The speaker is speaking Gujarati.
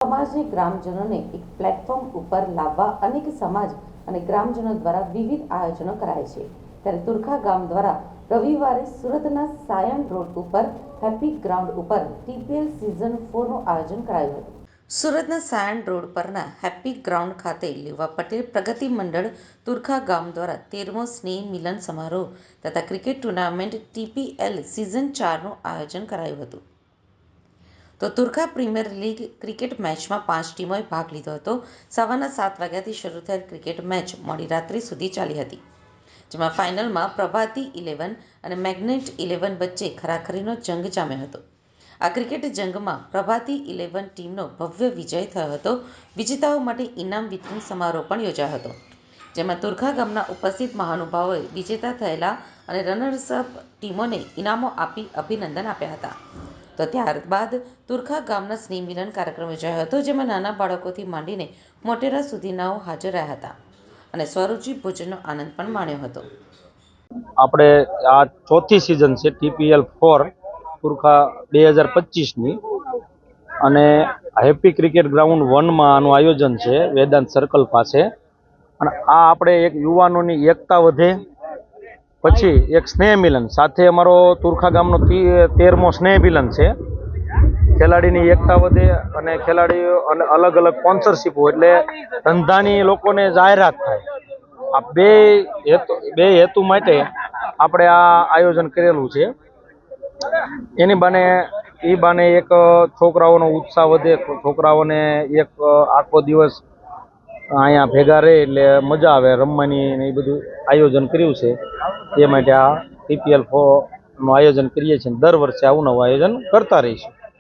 સમાજને ગ્રામજનોને એક પ્લેટફોર્મ ઉપર લાવવા અનેક સમાજ અને ગ્રામજનો દ્વારા વિવિધ આયોજનો કરાય છે। ત્યારે તુરખા ગામ દ્વારા રવિવારે સુરતના સાયણ રોડ ઉપર હેપી ગ્રાઉન્ડ ઉપર TPL સિઝન 4નું આયોજન કરાયું હતું। સુરતના સાયણ રોડ પરના હેપી ગ્રાઉન્ડ ખાતે લેવા પટેલ પ્રગતિ મંડળ તુરખા ગામ દ્વારા 13મો સ્નેહ મિલન સમારોહ તથા ક્રિકેટ ટુર્નામેન્ટ TPL સિઝન 4નું આયોજન કરાયું હતું। તો તુરખા પ્રીમિયર લીગ ક્રિકેટ મેચમાં 5 ટીમોએ ભાગ લીધો હતો। સવારના 7 વાગ્યાથી શરૂ થયેલ ક્રિકેટ મેચ મોડી રાત્રિ સુધી ચાલી હતી, જેમાં ફાઇનલમાં પ્રભાતી 11 અને મેગ્નેટ 11 વચ્ચે ખરાખરીનો જંગ જામ્યો હતો। આ ક્રિકેટ જંગમાં પ્રભાતી 11 ટીમનો ભવ્ય વિજય થયો હતો। વિજેતાઓ માટે ઇનામ વિતરણ સમારોહ પણ યોજાયો હતો, જેમાં તુરખા ગામના ઉપસ્થિત મહાનુભાવોએ વિજેતા થયેલા અને રનર્સઅપ ટીમોને ઇનામો આપી અભિનંદન આપ્યા હતા। તો ત્યારબાદ તુરખા ગામના સ્નેહ મિલન કાર્યક્રમ યોજાયો હતો, જેમાં નાના બાળકોથી માંડીને મોટેરા સુધીનાઓ હાજર રહ્યા હતા અને સ્વરૂચિ ભોજનનો આનંદ પણ માણ્યો હતો। આપણે આ ચોથી સિઝન છે TPL 4 તુરખા 2025ની, અને હેપી ક્રિકેટ ગ્રાઉન્ડ 1માં આનું આયોજન છે વેદાંત સર્કલ પાસે। અને આ આપણે એક યુવાનોની એકતા વધે, પછી એક સ્નેહ મિલન સાથે અમારો તુરખા ગામનો 13મો સ્નેહ મિલન છે। ખેલાડીની એકતા વધે અને ખેલાડીઓ અને અલગ અલગ સ્પોન્સરશીપ હોય એટલે ધંધાની લોકોને જાહેરાત થાય। આ બે હેતુ માટે આપણે આ આયોજન કરેલું છે। એની બાને એક છોકરાઓનો ઉત્સાહ વધે, છોકરાઓને એક આખો દિવસ અહીંયા ભેગા રહે એટલે મજા આવે રમવાની ને એ બધું આયોજન કર્યું છે। એ માટે આ TPL 4નું આયોજન કરીએ છીએ, દર વર્ષે આવું નવું આયોજન કરતા રહીશું।